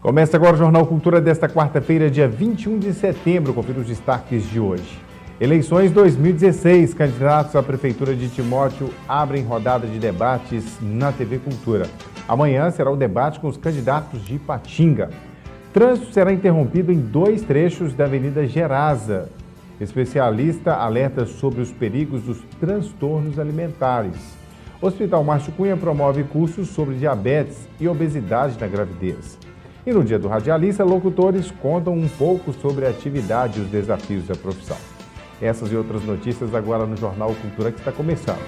Começa agora o Jornal Cultura desta quarta-feira, dia 21 de setembro. Confira os destaques de hoje. Eleições 2016. Candidatos à Prefeitura de Timóteo abrem rodada de debates na TV Cultura. Amanhã será o debate com os candidatos de Ipatinga. Trânsito será interrompido em 2 trechos da Avenida Gerasa. Especialista alerta sobre os perigos dos transtornos alimentares. O Hospital Márcio Cunha promove cursos sobre diabetes e obesidade na gravidez. E no Dia do Radialista, locutores contam um pouco sobre a atividade e os desafios da profissão. Essas e outras notícias agora no Jornal Cultura, que está começando.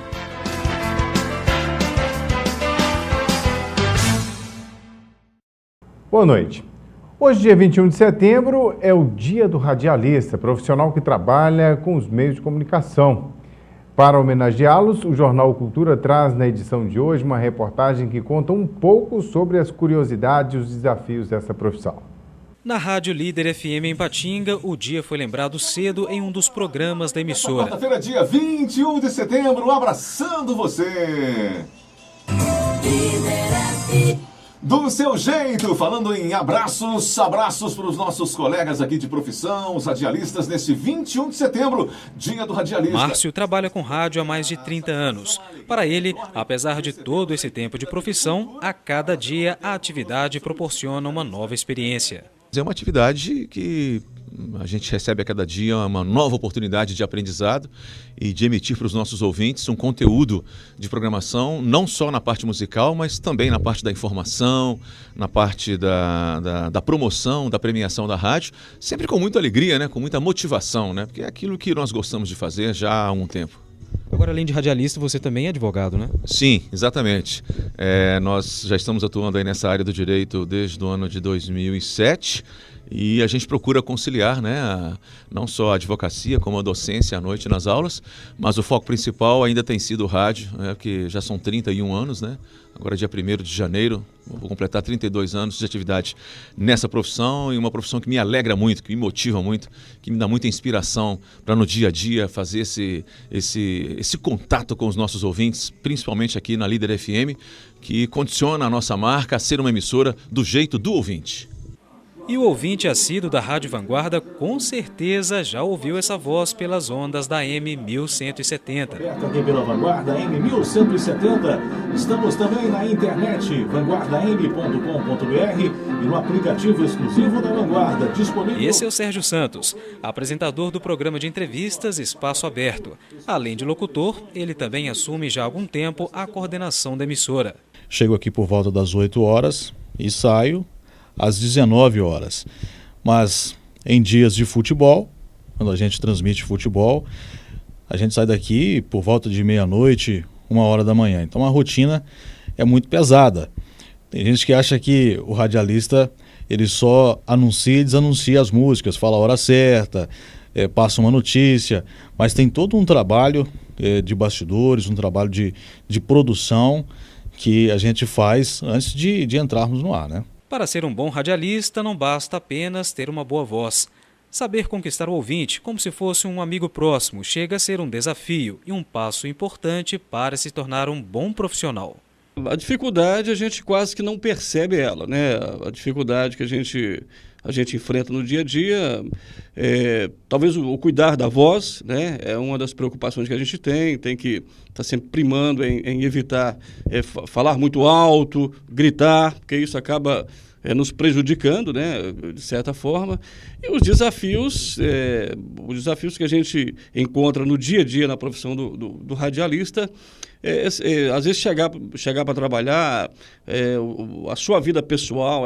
Boa noite. Hoje, dia 21 de setembro, é o Dia do Radialista, profissional que trabalha com os meios de comunicação. Para homenageá-los, o Jornal Cultura traz na edição de hoje uma reportagem que conta um pouco sobre as curiosidades e os desafios dessa profissão. Na Rádio Líder FM em Ipatinga, o dia foi lembrado cedo em um dos programas da emissora. Quarta-feira, dia 21 de setembro, abraçando você! Do seu jeito, falando em abraços para os nossos colegas aqui de profissão, os radialistas, nesse 21 de setembro, Dia do Radialista. Márcio trabalha com rádio há mais de 30 anos. Para ele, apesar de todo esse tempo de profissão, a cada dia a atividade proporciona uma nova experiência. É uma atividade que a gente recebe a cada dia uma nova oportunidade de aprendizado e de emitir para os nossos ouvintes um conteúdo de programação, não só na parte musical, mas também na parte da informação, na parte da promoção, da premiação da rádio, sempre com muita alegria, né? Com muita motivação, né? Porque é aquilo que nós gostamos de fazer já há um tempo. Agora, além de radialista, você também é advogado, né? Sim, exatamente. Nós já estamos atuando aí nessa área do direito desde o ano de 2007 e a gente procura conciliar, né, não só a advocacia como a docência à noite nas aulas, mas o foco principal ainda tem sido o rádio, né, porque já são 31 anos, né? Agora, dia 1º de janeiro, vou completar 32 anos de atividade nessa profissão, e uma profissão que me alegra muito, que me motiva muito, que me dá muita inspiração para no dia a dia fazer esse contato com os nossos ouvintes, principalmente aqui na Líder FM, que condiciona a nossa marca a ser uma emissora do jeito do ouvinte. E o ouvinte assíduo da Rádio Vanguarda com certeza já ouviu essa voz pelas ondas da AM 1170. Aqui pela Vanguarda AM 1170. Estamos também na internet vanguardaam.com.br e no aplicativo exclusivo da Vanguarda, disponível. Esse é o Sérgio Santos, apresentador do programa de entrevistas Espaço Aberto. Além de locutor, ele também assume já há algum tempo a coordenação da emissora. Chego aqui por volta das 8 horas e saio às 19 horas. Mas em dias de futebol, quando a gente transmite futebol, a gente sai daqui por volta de meia-noite, 1h da manhã. Então a rotina é muito pesada. Tem gente que acha que o radialista ele só anuncia e desanuncia as músicas, fala a hora certa, passa uma notícia, mas tem todo um trabalho de bastidores, um trabalho de produção que a gente faz antes de entrarmos no ar, né? Para ser um bom radialista, não basta apenas ter uma boa voz. Saber conquistar o ouvinte como se fosse um amigo próximo chega a ser um desafio e um passo importante para se tornar um bom profissional. A dificuldade a gente quase que não percebe ela, né? A dificuldade que a gente enfrenta no dia a dia, talvez o cuidar da voz, né? É uma das preocupações que a gente tem que estar sempre primando em evitar falar muito alto, gritar, porque isso acaba nos prejudicando, né, de certa forma. E os desafios que a gente encontra no dia a dia na profissão do radialista, às vezes chegar para trabalhar, a sua vida pessoal,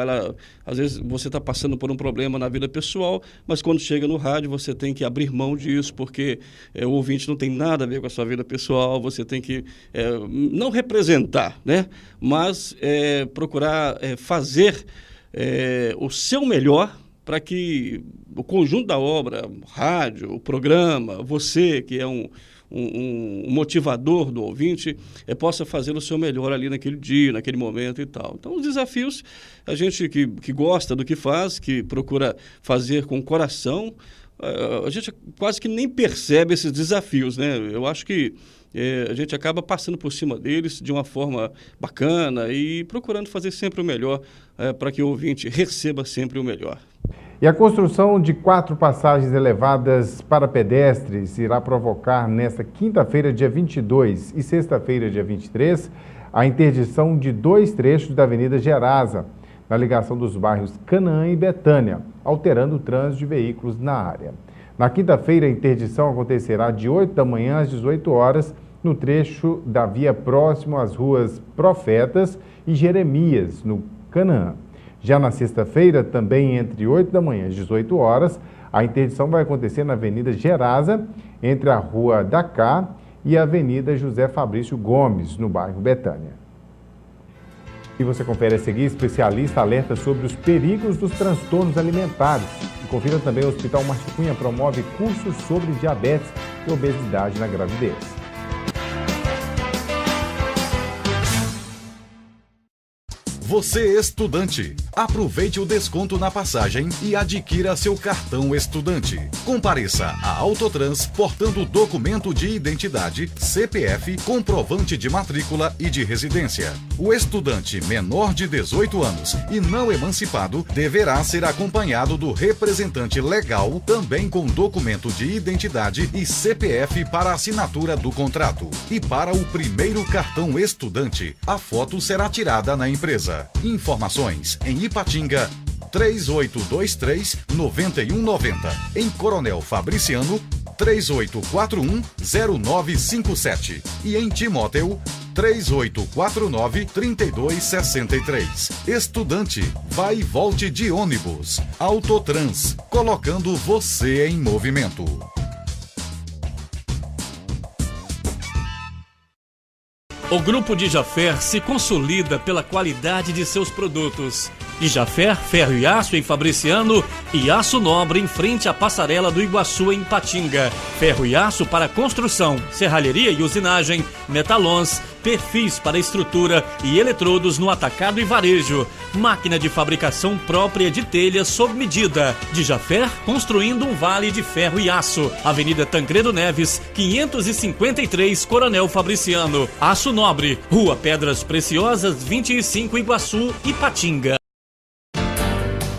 às vezes você está passando por um problema na vida pessoal, mas quando chega no rádio você tem que abrir mão disso, porque o ouvinte não tem nada a ver com a sua vida pessoal, você tem que não representar, né, mas procurar fazer o seu melhor para que o conjunto da obra, o rádio, o programa, você que é um motivador do ouvinte, possa fazer o seu melhor ali naquele dia, naquele momento e tal. Então, os desafios, a gente que gosta do que faz, que procura fazer com coração, a gente quase que nem percebe esses desafios, né? Eu acho que a gente acaba passando por cima deles de uma forma bacana e procurando fazer sempre o melhor para que o ouvinte receba sempre o melhor. E a construção de 4 passagens elevadas para pedestres irá provocar nesta quinta-feira, dia 22 e sexta-feira, dia 23, a interdição de 2 trechos da Avenida Gerasa, na ligação dos bairros Canaã e Betânia, alterando o trânsito de veículos na área. Na quinta-feira, a interdição acontecerá de 8 da manhã às 18 horas, no trecho da via próximo às ruas Profetas e Jeremias, no Canaã. Já na sexta-feira, também entre 8 da manhã e 18 horas, a interdição vai acontecer na Avenida Gerasa, entre a Rua Dacá e a Avenida José Fabrício Gomes, no bairro Betânia. E você confere a seguir, especialista alerta sobre os perigos dos transtornos alimentares. E confira também, o Hospital Márcio Cunha promove cursos sobre diabetes e obesidade na gravidez. Você estudante, aproveite o desconto na passagem e adquira seu cartão estudante. Compareça à Autotrans portando documento de identidade, CPF, comprovante de matrícula e de residência. O estudante menor de 18 anos e não emancipado deverá ser acompanhado do representante legal, também com documento de identidade e CPF para assinatura do contrato. E para o primeiro cartão estudante, a foto será tirada na empresa. Informações em Ipatinga 3823-9190, em Coronel Fabriciano 3841-0957 e em Timóteo 3849-3263. Estudante, vai e volte de ônibus. Autotrans, colocando você em movimento. O Grupo Dijafer se consolida pela qualidade de seus produtos. Dijafer, ferro e aço em Fabriciano e aço nobre em frente à passarela do Iguaçu em Ipatinga. Ferro e aço para construção, serralheria e usinagem, metalons, perfis para estrutura e eletrodos no atacado e varejo. Máquina de fabricação própria de telhas sob medida. Dijafer, construindo um vale de ferro e aço. Avenida Tancredo Neves, 553, Coronel Fabriciano. Aço Nobre, Rua Pedras Preciosas, 25, Iguaçu, Ipatinga.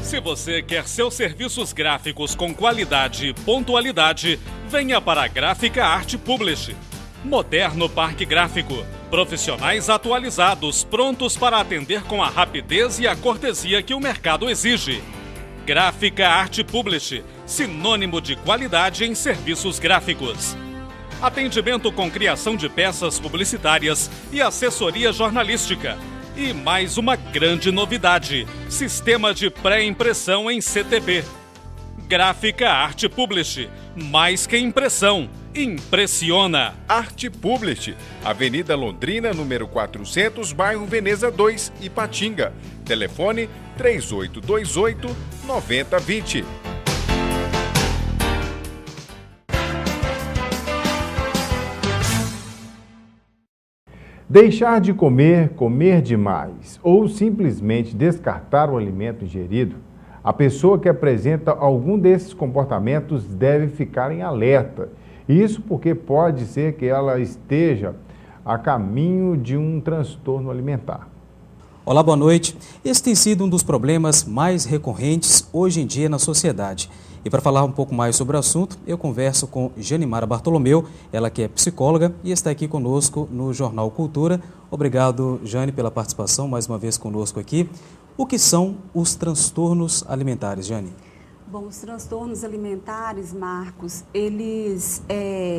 Se você quer seus serviços gráficos com qualidade e pontualidade, venha para a Gráfica Arte Publish. Moderno Parque Gráfico. Profissionais atualizados, prontos para atender com a rapidez e a cortesia que o mercado exige. Gráfica Arte Publish, sinônimo de qualidade em serviços gráficos. Atendimento com criação de peças publicitárias e assessoria jornalística. E mais uma grande novidade, sistema de pré-impressão em CTB. Gráfica Arte Publish, mais que impressão, impressiona. Arte Publish, Avenida Londrina, número 400, bairro Veneza 2, Ipatinga. Telefone 3828-9020. Deixar de comer, comer demais ou simplesmente descartar o alimento ingerido, a pessoa que apresenta algum desses comportamentos deve ficar em alerta. Isso porque pode ser que ela esteja a caminho de um transtorno alimentar. Olá, boa noite. Esse tem sido um dos problemas mais recorrentes hoje em dia na sociedade. E para falar um pouco mais sobre o assunto, eu converso com Janimara Bartolomeu, ela que é psicóloga e está aqui conosco no Jornal Cultura. Obrigado, Jane, pela participação mais uma vez conosco aqui. O que são os transtornos alimentares, Jane? Bom, os transtornos alimentares, Marcos, eles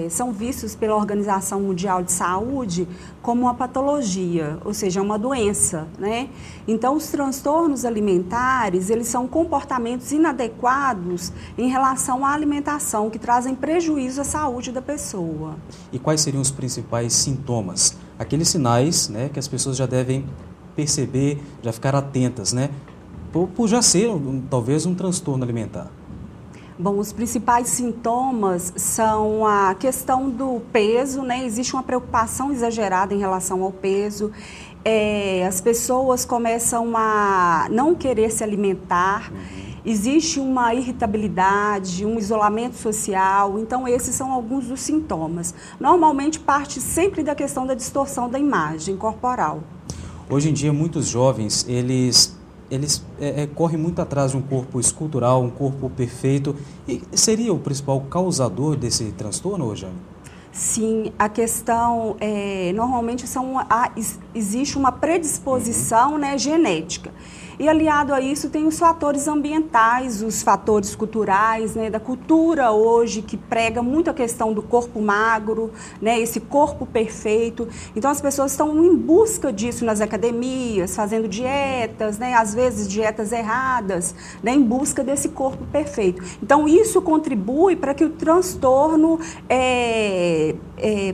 são vistos pela Organização Mundial de Saúde como uma patologia, ou seja, uma doença, né? Então, os transtornos alimentares, eles são comportamentos inadequados em relação à alimentação, que trazem prejuízo à saúde da pessoa. E quais seriam os principais sintomas? Aqueles sinais, né, que as pessoas já devem perceber, já ficar atentas, né? Por já ser talvez um transtorno alimentar. Bom, os principais sintomas são a questão do peso, né? Existe uma preocupação exagerada em relação ao peso. as pessoas começam a não querer se alimentar, existe uma irritabilidade, um isolamento social, então esses são alguns dos sintomas. Normalmente parte sempre da questão da distorção da imagem corporal. Hoje em dia, muitos jovens, eles correm muito atrás de um corpo escultural, um corpo perfeito. E seria o principal causador desse transtorno, Rojane? Sim, a questão, normalmente existe uma predisposição, né, genética. E aliado a isso tem os fatores ambientais, os fatores culturais, né, da cultura hoje que prega muito a questão do corpo magro, né, esse corpo perfeito. Então as pessoas estão em busca disso nas academias, fazendo dietas, né, às vezes dietas erradas, né, em busca desse corpo perfeito. Então isso contribui para que o transtorno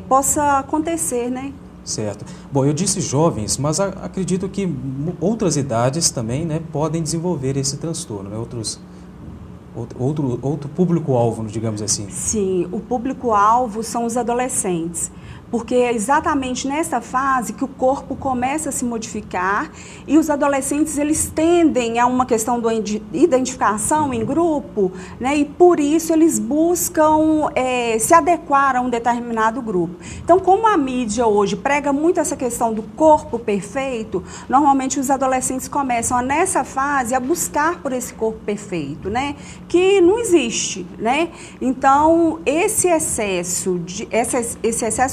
possa acontecer, né? Certo. Bom, eu disse jovens, mas acredito que outras idades também, né, podem desenvolver esse transtorno, né? Outro público-alvo, digamos assim. Sim, o público-alvo são os adolescentes, porque é exatamente nessa fase que o corpo começa a se modificar e os adolescentes, eles tendem a uma questão de identificação em grupo, né, e por isso eles buscam se adequar a um determinado grupo. Então, como a mídia hoje prega muito essa questão do corpo perfeito, normalmente os adolescentes começam nessa fase a buscar por esse corpo perfeito, né, que não existe, né? Então, esse excesso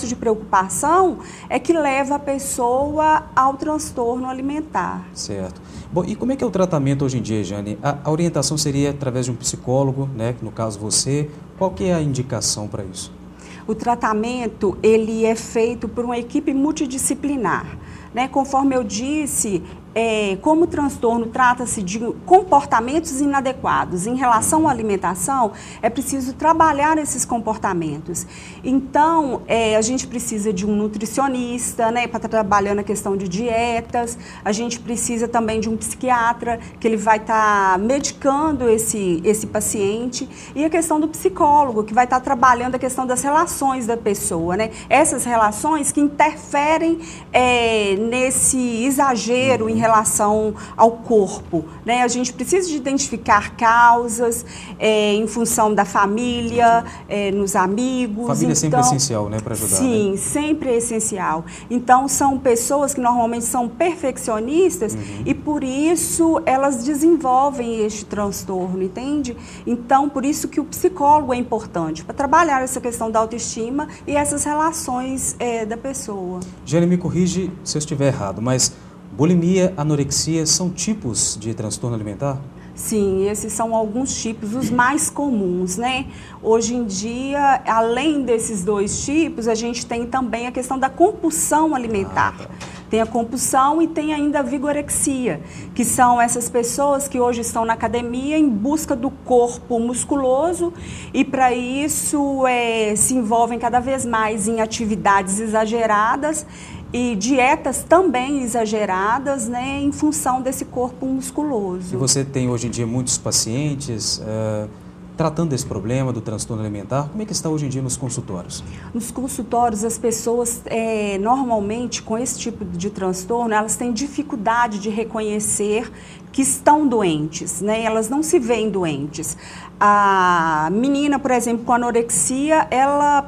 de preocupação é que leva a pessoa ao transtorno alimentar. Certo. Bom, e como é que é o tratamento hoje em dia, Jane? A orientação seria através de um psicólogo, né? No caso você, qual que é a indicação para isso? O tratamento, ele é feito por uma equipe multidisciplinar, né? Conforme eu disse, como o transtorno trata-se de comportamentos inadequados em relação à alimentação, é preciso trabalhar esses comportamentos. Então, a gente precisa de um nutricionista, né, para estar trabalhando a questão de dietas, a gente precisa também de um psiquiatra, que ele vai estar medicando esse paciente, e a questão do psicólogo, que vai estar trabalhando a questão das relações da pessoa, né? Essas relações que interferem nesse exagero em relação ao corpo, né? A gente precisa de identificar causas em função da família, nos amigos. Família é sempre essencial, né, para ajudar. Sim, né? Sempre é essencial. Então, são pessoas que normalmente são perfeccionistas e por isso elas desenvolvem este transtorno, entende? Então, por isso que o psicólogo é importante, para trabalhar essa questão da autoestima e essas relações da pessoa. Jane, me corrige se eu estiver errado, mas bulimia, anorexia são tipos de transtorno alimentar? Sim, esses são alguns tipos, os mais comuns, né? Hoje em dia, além desses dois tipos, a gente tem também a questão da compulsão alimentar. Tem a compulsão e tem ainda a vigorexia, que são essas pessoas que hoje estão na academia em busca do corpo musculoso e para isso se envolvem cada vez mais em atividades exageradas e dietas também exageradas, né, em função desse corpo musculoso. E você tem hoje em dia muitos pacientes tratando desse problema do transtorno alimentar. Como é que está hoje em dia nos consultórios? Nos consultórios, as pessoas, normalmente, com esse tipo de transtorno, elas têm dificuldade de reconhecer que estão doentes, né? Elas não se veem doentes. A menina, por exemplo, com anorexia,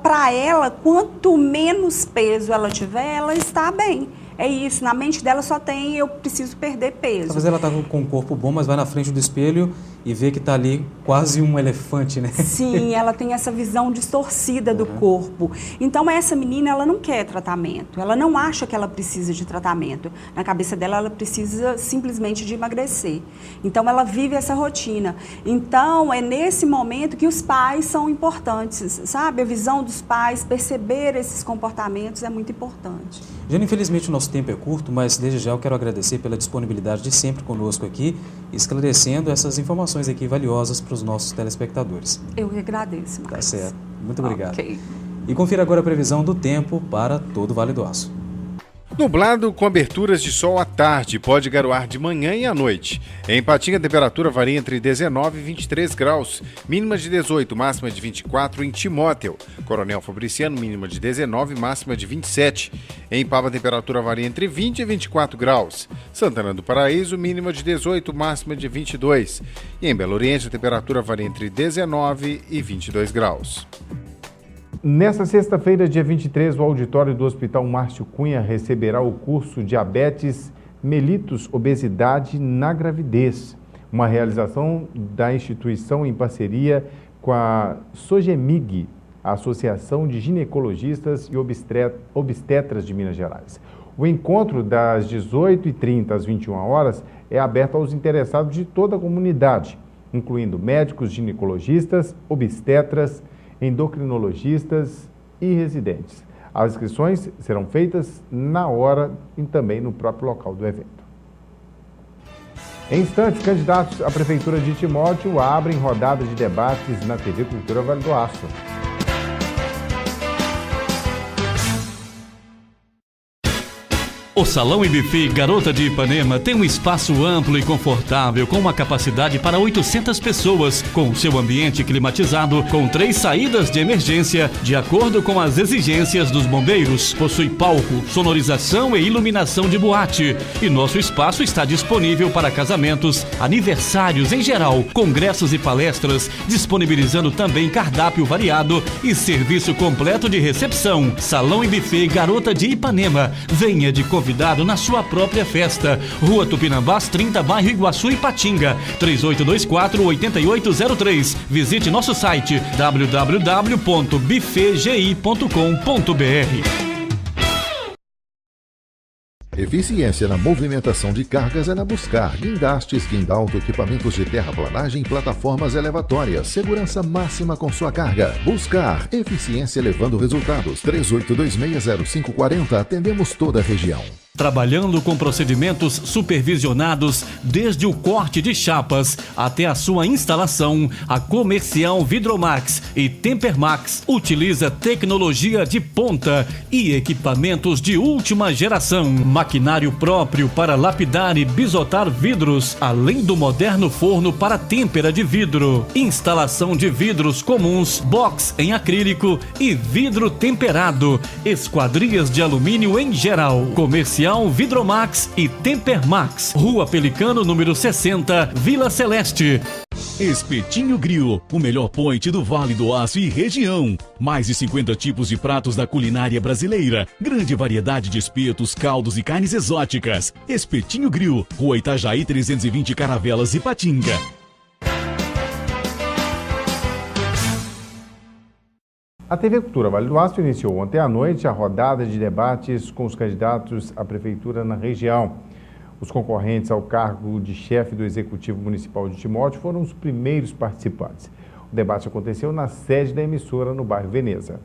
para ela, quanto menos peso ela tiver, ela está bem. É isso, na mente dela só tem eu preciso perder peso. Talvez ela está com um corpo bom, mas vai na frente do espelho e vê que está ali quase um elefante, né? Sim, ela tem essa visão distorcida do corpo. Então, essa menina, ela não quer tratamento, ela não acha que ela precisa de tratamento. Na cabeça dela, ela precisa simplesmente de emagrecer. Então, ela vive essa rotina. Então, é nesse momento que os pais são importantes, sabe? A visão dos pais, perceber esses comportamentos é muito importante. Jane, infelizmente o nosso tempo é curto, mas desde já eu quero agradecer pela disponibilidade de sempre conosco aqui, esclarecendo essas informações aqui valiosas para os nossos telespectadores. Eu que agradeço, Marcos. Tá certo. Muito obrigado. Okay. E confira agora a previsão do tempo para todo o Vale do Aço. Nublado com aberturas de sol à tarde, pode garoar de manhã e à noite. Em Patinga, a temperatura varia entre 19 e 23 graus, mínima de 18, máxima de 24 em Timóteo. Coronel Fabriciano, mínima de 19, máxima de 27. Em Pava, a temperatura varia entre 20 e 24 graus. Santana do Paraíso, mínima de 18, máxima de 22. E em Belo Oriente, a temperatura varia entre 19 e 22 graus. Nesta sexta-feira, dia 23, o auditório do Hospital Márcio Cunha receberá o curso Diabetes Mellitus Obesidade na Gravidez, uma realização da instituição em parceria com a SOGEMIG, a Associação de Ginecologistas e Obstetras de Minas Gerais. O encontro das 18h30 às 21 horas é aberto aos interessados de toda a comunidade, incluindo médicos, ginecologistas, obstetras, endocrinologistas e residentes. As inscrições serão feitas na hora e também no próprio local do evento. Em instantes, candidatos à Prefeitura de Timóteo abrem rodada de debates na TV Cultura Vale do Aço. O Salão e Buffet Garota de Ipanema tem um espaço amplo e confortável com uma capacidade para 800 pessoas, com seu ambiente climatizado, com 3 saídas de emergência, de acordo com as exigências dos bombeiros. Possui palco, sonorização e iluminação de boate. E nosso espaço está disponível para casamentos, aniversários em geral, congressos e palestras, disponibilizando também cardápio variado e serviço completo de recepção. Salão e Buffet Garota de Ipanema. Venha de convidado na sua própria festa. Rua Tupinambás 30, bairro Iguaçu, Ipatinga. 3824-8803. Visite nosso site www.buffetgi.com.br. Eficiência na movimentação de cargas é na Buscar. Guindastes, guindalto, equipamentos de terraplanagem, plataformas elevatórias. Segurança máxima com sua carga. Buscar. Eficiência levando resultados. 38260540. Atendemos toda a região. Trabalhando com procedimentos supervisionados desde o corte de chapas até a sua instalação, a Comercial Vidromax e Tempermax utiliza tecnologia de ponta e equipamentos de última geração. Maquinário próprio para lapidar e bisotar vidros, além do moderno forno para têmpera de vidro. Instalação de vidros comuns, box em acrílico e vidro temperado. Esquadrias de alumínio em geral. Comercial Vidromax e Tempermax. Rua Pelicano, número 60, Vila Celeste. Espetinho Grill, o melhor point do Vale do Aço e região. Mais de 50 tipos de pratos da culinária brasileira. Grande variedade de espetos, caldos e carnes exóticas. Espetinho Grill, Rua Itajaí 320, Caravelas, Ipatinga. A TV Cultura Vale do Aço iniciou ontem à noite a rodada de debates com os candidatos à prefeitura na região. Os concorrentes ao cargo de chefe do Executivo Municipal de Timóteo foram os primeiros participantes. O debate aconteceu na sede da emissora no bairro Veneza.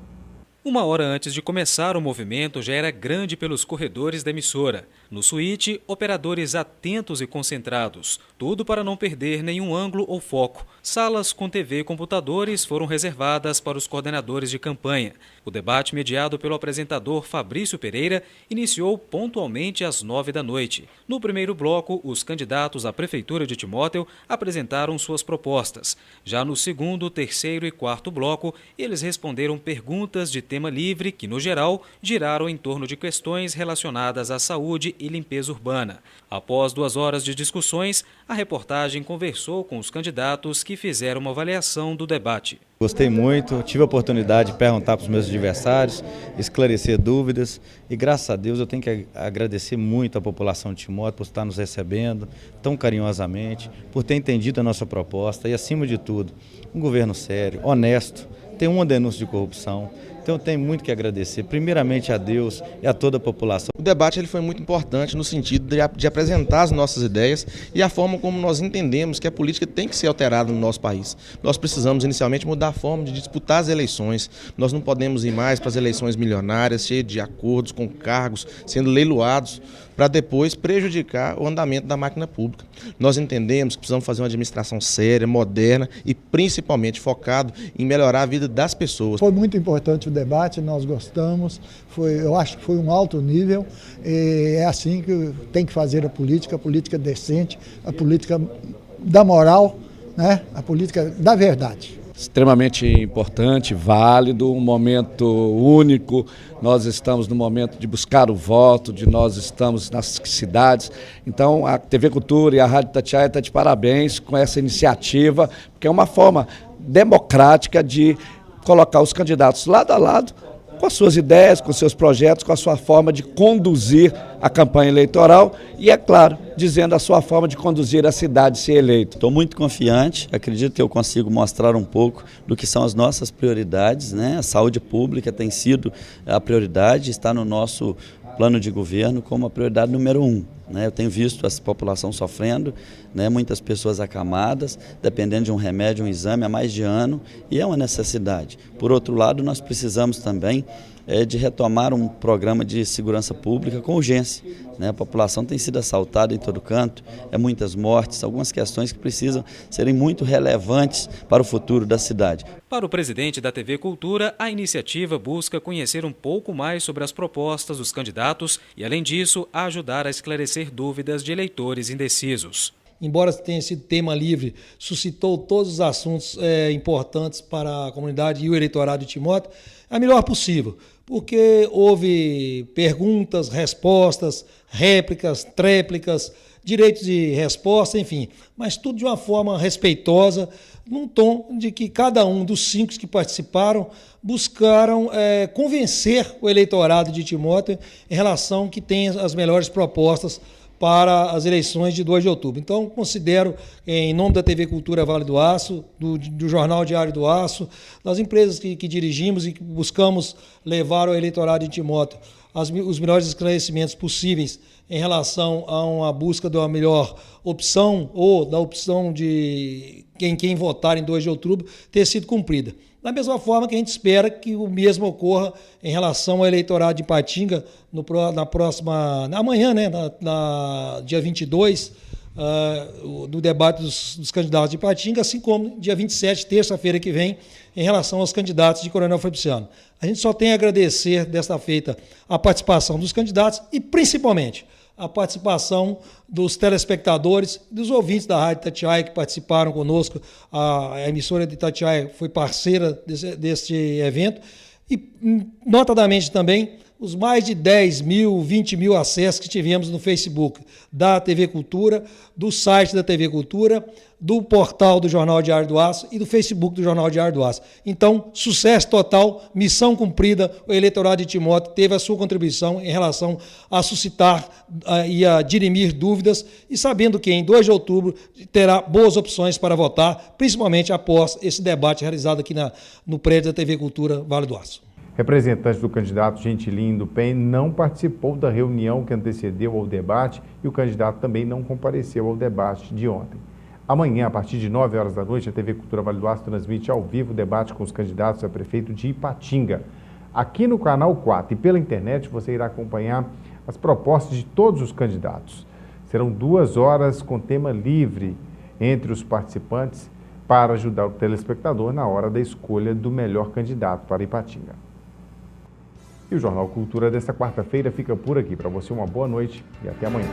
Uma hora antes de começar, o movimento já era grande pelos corredores da emissora. No suíte, operadores atentos e concentrados, tudo para não perder nenhum ângulo ou foco. Salas com TV e computadores foram reservadas para os coordenadores de campanha. O debate, mediado pelo apresentador Fabrício Pereira, iniciou pontualmente às 9 da noite. No primeiro bloco, os candidatos à Prefeitura de Timóteo apresentaram suas propostas. Já no segundo, terceiro e quarto bloco, eles responderam perguntas de tema livre que, no geral, giraram em torno de questões relacionadas à saúde e limpeza urbana. Após 2 horas de discussões, a reportagem conversou com os candidatos que fizeram uma avaliação do debate. Gostei muito, tive a oportunidade de perguntar para os meus adversários, esclarecer dúvidas e, graças a Deus, eu tenho que agradecer muito à população de Timóteo por estar nos recebendo tão carinhosamente, por ter entendido a nossa proposta e, acima de tudo, um governo sério, honesto, tem uma denúncia de corrupção. Então eu tenho muito que agradecer, primeiramente a Deus e a toda a população. O debate ele foi muito importante no sentido de apresentar as nossas ideias e a forma como nós entendemos que a política tem que ser alterada no nosso país. Nós precisamos inicialmente mudar a forma de disputar as eleições. Nós não podemos ir mais para as eleições milionárias, cheias de acordos com cargos, sendo leiloados, para depois prejudicar o andamento da máquina pública. Nós entendemos que precisamos fazer uma administração séria, moderna e principalmente focado em melhorar a vida das pessoas. Foi muito importante debate, nós gostamos, eu acho que foi um alto nível, é assim que tem que fazer a política decente, a política da moral, né? A política da verdade. Extremamente importante, válido, um momento único. Nós estamos no momento de buscar o voto, nós estamos nas cidades. Então a TV Cultura e a Rádio Itatiaia estão de parabéns com essa iniciativa, porque é uma forma democrática de colocar os candidatos lado a lado, com as suas ideias, com os seus projetos, com a sua forma de conduzir a campanha eleitoral e, é claro, dizendo a sua forma de conduzir a cidade ser eleito. Estou muito confiante, acredito que eu consigo mostrar um pouco do que são as nossas prioridades, né? A saúde pública tem sido a prioridade, está no nosso plano de governo como a prioridade número 1. Eu tenho visto essa população sofrendo, muitas pessoas acamadas, dependendo de um remédio, um exame há mais de ano, e é uma necessidade. Por outro lado, nós precisamos também de retomar um programa de segurança pública com urgência. A população tem sido assaltada em todo canto, muitas mortes, algumas questões que precisam serem muito relevantes para o futuro da cidade. Para o presidente da TV Cultura, a iniciativa busca conhecer um pouco mais sobre as propostas dos candidatos e, além disso, ajudar a esclarecer dúvidas de eleitores indecisos. Embora tenha sido tema livre, suscitou todos os assuntos importantes para a comunidade e o eleitorado de Timóteo, a melhor possível, porque houve perguntas, respostas, réplicas, tréplicas, direitos de resposta, enfim, mas tudo de uma forma respeitosa, num tom de que cada um dos 5 que participaram buscaram convencer o eleitorado de Timóteo em relação que tem as melhores propostas para as eleições de 2 de outubro. Então, considero, em nome da TV Cultura Vale do Aço, do Jornal Diário do Aço, das empresas que dirigimos e que buscamos levar ao eleitorado de Timóteo os melhores esclarecimentos possíveis em relação a uma busca de uma melhor opção ou da opção de quem votar em 2 de outubro ter sido cumprida. Da mesma forma que a gente espera que o mesmo ocorra em relação ao eleitorado de Ipatinga amanhã, dia 22, do debate dos candidatos de Ipatinga, assim como dia 27, terça-feira que vem, em relação aos candidatos de Coronel Fabriciano. A gente só tem a agradecer desta feita a participação dos candidatos e, principalmente, a participação dos telespectadores, dos ouvintes da Rádio Itatiaia que participaram conosco. A emissora de Itatiaia foi parceira deste evento e, notadamente também, os mais de 10 mil, 20 mil acessos que tivemos no Facebook da TV Cultura, do site da TV Cultura, do portal do Jornal Diário do Aço e do Facebook do Jornal Diário do Aço. Então, sucesso total, missão cumprida, o eleitorado de Timóteo teve a sua contribuição em relação a suscitar e a dirimir dúvidas e sabendo que em 2 de outubro terá boas opções para votar, principalmente após esse debate realizado aqui no prédio da TV Cultura Vale do Aço. Representante do candidato Gentilinho do PEN não participou da reunião que antecedeu ao debate e o candidato também não compareceu ao debate de ontem. Amanhã, a partir de 9 horas da noite, a TV Cultura Vale do Aço transmite ao vivo o debate com os candidatos a prefeito de Ipatinga. Aqui no Canal 4 e pela internet você irá acompanhar as propostas de todos os candidatos. Serão 2 horas com tema livre entre os participantes para ajudar o telespectador na hora da escolha do melhor candidato para Ipatinga. E o Jornal Cultura desta quarta-feira fica por aqui. Para você, uma boa noite e até amanhã.